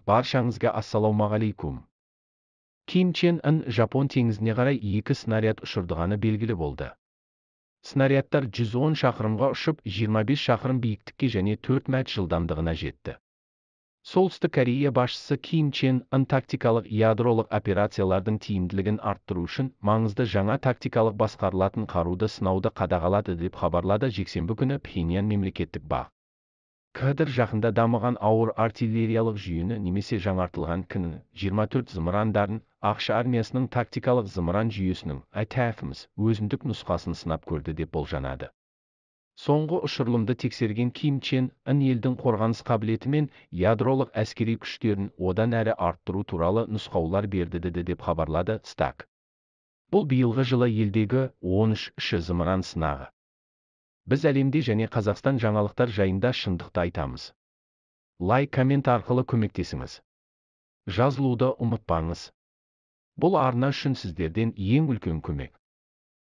Баршаңызға ассалаумағалейкум. Ким Чен Ын Жапон теңізіне қарай 2 снаряд ұшырдығаны белгілі болды. Снарядтар 110 шақырымға ұшып, 25 шақырым биіктікке және 4 мәт жылдамдығына жетті. Солтүстік Корея басшысы Ким Чен Ын тактикалық ядролық операциялардың тиімділігін арттыру үшін маңызды жаңа тактикалық басқарылатын қаруды сынауды қадағалады деп хабарлады жексенбі күні Пхеньян мемлекеттік бақ. Кадр жақында дамыған ауыр артиллериялық жүйені немесе жаңартылған К-24 зымырандарын ақш армиясының тактикалық зымыран жүйесінің ITACMS өзіндік нұсқасын сынап көрді деп болжанады. Соңғы ұшырылымды тексерген Ким Чен Ын елдің қорғаныс қабілеті мен ядролық әскери күштерін одан әрі арттыру туралы нұсқаулар берді деп хабарлады Стак. Бұл биылғы жылы елдегі 13-ші зымыран сынағы. Біз әлемде және Қазақстан жаңалықтар жайында шындықты айтамыз. Лайк, коммент арқылы көмектесіңіз. Жазылуды ұмытпаңыз. Бұл арна үшін сіздерден ең үлкен көмек.